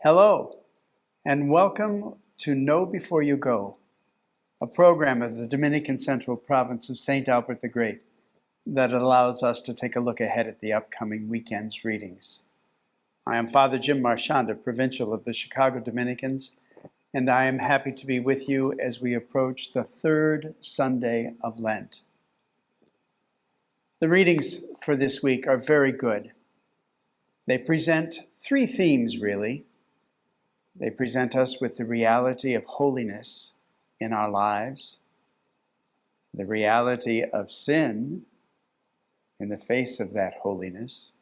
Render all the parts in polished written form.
Hello, and welcome to Know Before You Go, a program of the Dominican Central Province of St. Albert the Great that allows us to take a look ahead at the upcoming weekend's readings. I am Father Jim Marchionda, Provincial of the Chicago Dominicans, and I am happy to be with you as we approach the Third Sunday of Lent. The readings for this week are very good. They present three themes, really. They present us with the reality of holiness in our lives, the reality of sin in the face of that holiness,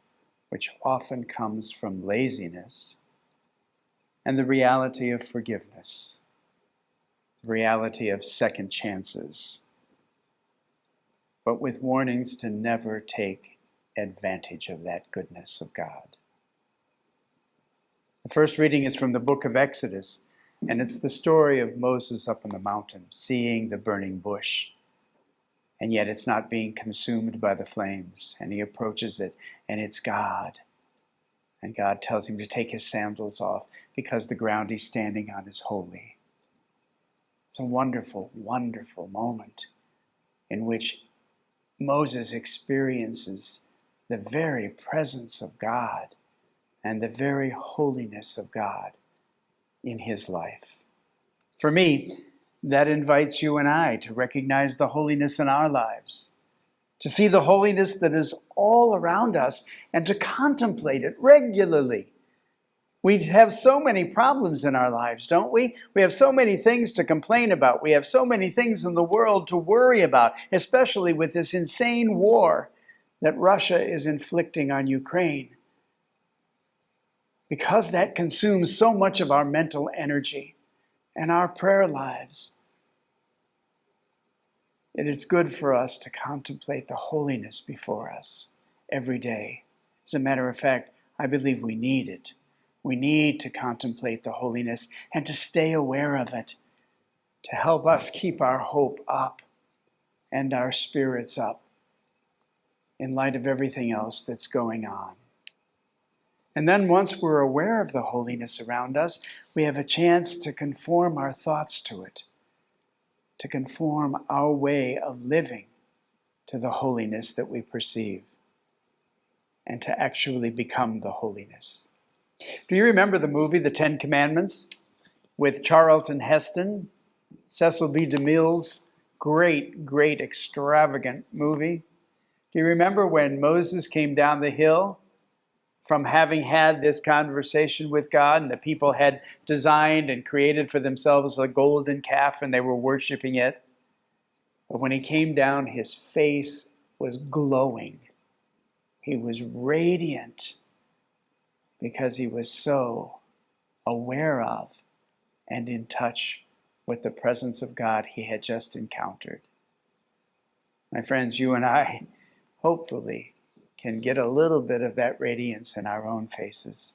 which often comes from laziness, and the reality of forgiveness, the reality of second chances, but with warnings to never take advantage of that goodness of God. The first reading is from the book of Exodus, and it's the story of Moses up on the mountain, seeing the burning bush, and yet it's not being consumed by the flames, and he approaches it, and it's God. And God tells him to take his sandals off because the ground he's standing on is holy. It's a wonderful, wonderful moment in which Moses experiences the very presence of God and the very holiness of God in his life. For me, that invites you and I to recognize the holiness in our lives, to see the holiness that is all around us, and to contemplate it regularly. We have so many problems in our lives, don't we? We have so many things to complain about. We have so many things in the world to worry about, especially with this insane war that Russia is inflicting on Ukraine. Because that consumes so much of our mental energy and our prayer lives, it is good for us to contemplate the holiness before us every day. As a matter of fact, I believe we need it. We need to contemplate the holiness and to stay aware of it, to help us keep our hope up and our spirits up in light of everything else that's going on. And then once we're aware of the holiness around us, we have a chance to conform our thoughts to it, to conform our way of living to the holiness that we perceive, and to actually become the holiness. Do you remember the movie, The Ten Commandments, with Charlton Heston, Cecil B. DeMille's great, extravagant movie? Do you remember when Moses came down the hill from having had this conversation with God, and the people had designed and created for themselves a golden calf and they were worshiping it? But when he came down, his face was glowing. He was radiant because he was so aware of and in touch with the presence of God he had just encountered. My friends, you and I, hopefully, can get a little bit of that radiance in our own faces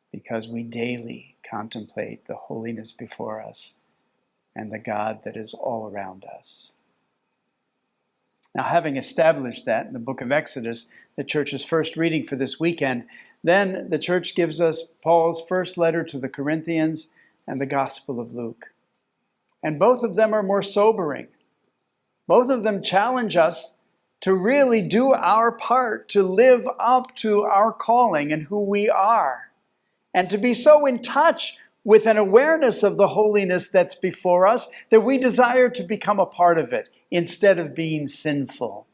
because we daily contemplate the holiness before us and the God that is all around us. Now, having established that in the book of Exodus, the church's first reading for this weekend, then the church gives us Paul's first letter to the Corinthians and the Gospel of Luke. And both of them are more sobering. Both of them challenge us to really do our part, to live up to our calling and who we are, and to be so in touch with an awareness of the holiness that's before us that we desire to become a part of it instead of being sinful.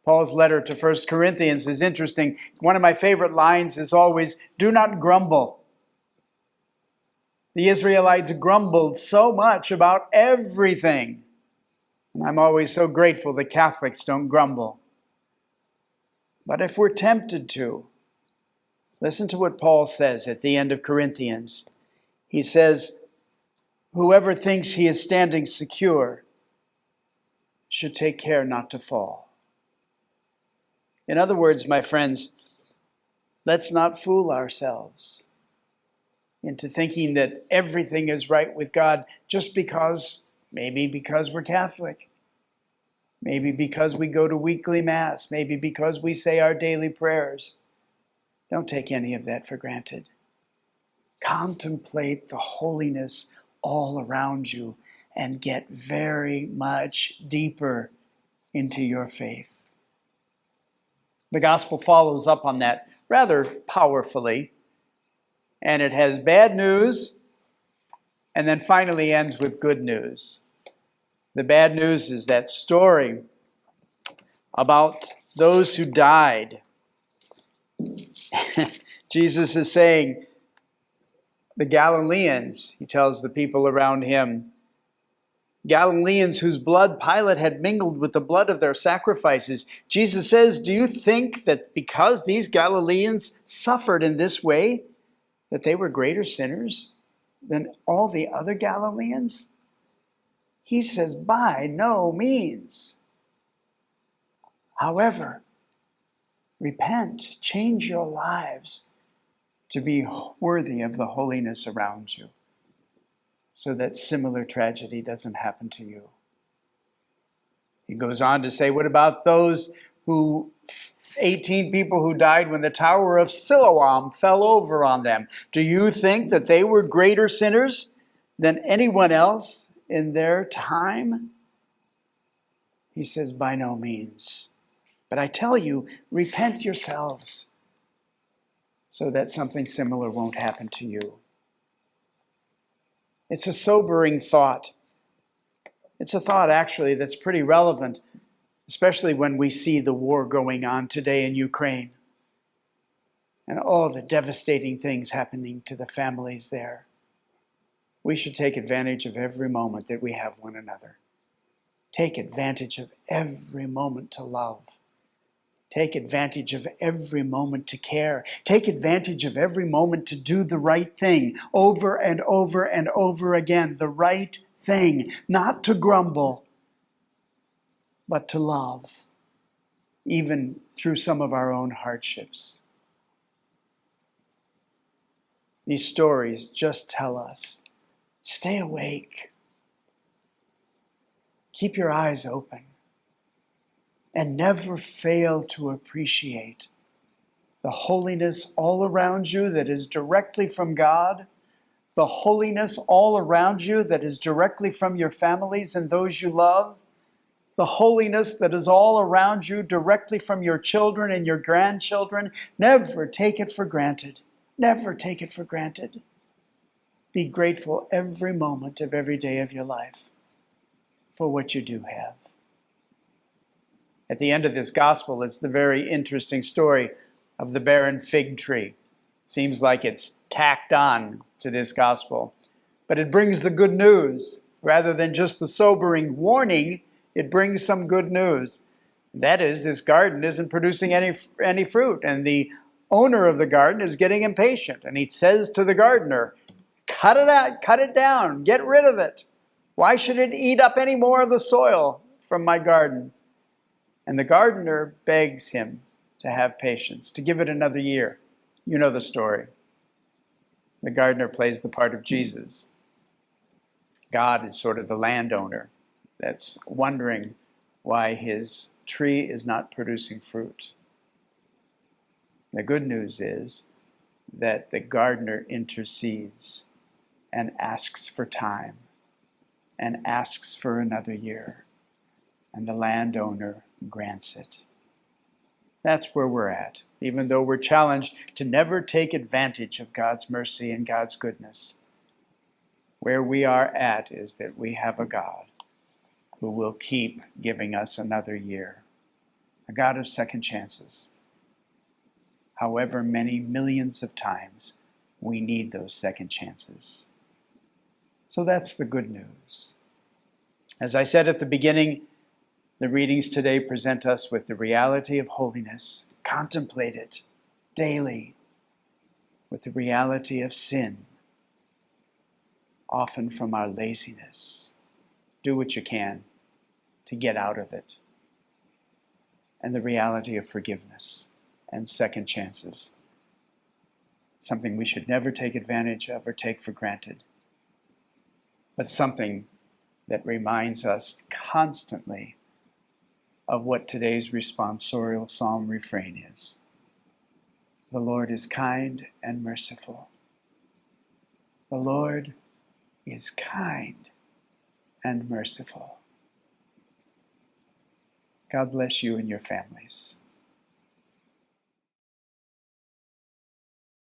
Paul's letter to 1 Corinthians is interesting. One of my favorite lines is always, "Do not grumble." The Israelites grumbled so much about everything. And I'm always so grateful that Catholics don't grumble. But if we're tempted to, listen to what Paul says at the end of Corinthians. He says, "Whoever thinks he is standing secure should take care not to fall." In other words, my friends, let's not fool ourselves into thinking that everything is right with God just because we're Catholic. Maybe because we go to weekly Mass. Maybe because we say our daily prayers. Don't take any of that for granted. Contemplate the holiness all around you and get very much deeper into your faith. The gospel follows up on that rather powerfully, and it has bad news and then finally ends with good news. The bad news is that story about those who died. Jesus is saying, the Galileans, he tells the people around him, Galileans whose blood Pilate had mingled with the blood of their sacrifices. Jesus says, do you think that because these Galileans suffered in this way, that they were greater sinners than all the other Galileans? He says, by no means. However, repent, change your lives to be worthy of the holiness around you, so that similar tragedy doesn't happen to you. He goes on to say, what about those 18 people who died when the Tower of Siloam fell over on them? Do you think that they were greater sinners than anyone else in their time? He says, by no means. But I tell you, repent yourselves so that something similar won't happen to you. It's a sobering thought. It's a thought, actually, that's pretty relevant, especially when we see the war going on today in Ukraine and all the devastating things happening to the families there. We should take advantage of every moment that we have one another. Take advantage of every moment to love. Take advantage of every moment to care. Take advantage of every moment to do the right thing over and over and over again. The right thing. Not to grumble, but to love, even through some of our own hardships. These stories just tell us, stay awake. Keep your eyes open. And never fail to appreciate the holiness all around you that is directly from God, the holiness all around you that is directly from your families and those you love, the holiness that is all around you directly from your children and your grandchildren. Never take it for granted. Never take it for granted. Be grateful every moment of every day of your life for what you do have. At the end of this gospel is the very interesting story of the barren fig tree. Seems like it's tacked on to this gospel. But it brings the good news. Rather than just the sobering warning, it brings some good news. That is, this garden isn't producing any fruit, and the owner of the garden is getting impatient. And he says to the gardener, cut it out, cut it down, get rid of it. Why should it eat up any more of the soil from my garden? And the gardener begs him to have patience, to give it another year. You know the story. The gardener plays the part of Jesus. God is sort of the landowner that's wondering why his tree is not producing fruit. The good news is that the gardener intercedes and asks for time and asks for another year. And the landowner grants it. That's where we're at, even though we're challenged to never take advantage of God's mercy and God's goodness. Where we are at is that we have a God who will keep giving us another year, a God of second chances. However many millions of times we need those second chances. So that's the good news. As I said at the beginning, the readings today present us with the reality of holiness. Contemplate it daily. With the reality of sin, often from our laziness. Do what you can to get out of it. And the reality of forgiveness and second chances. Something we should never take advantage of or take for granted. But something that reminds us constantly of what today's responsorial psalm refrain is. The Lord is kind and merciful, The Lord is kind and merciful. God bless you and your families.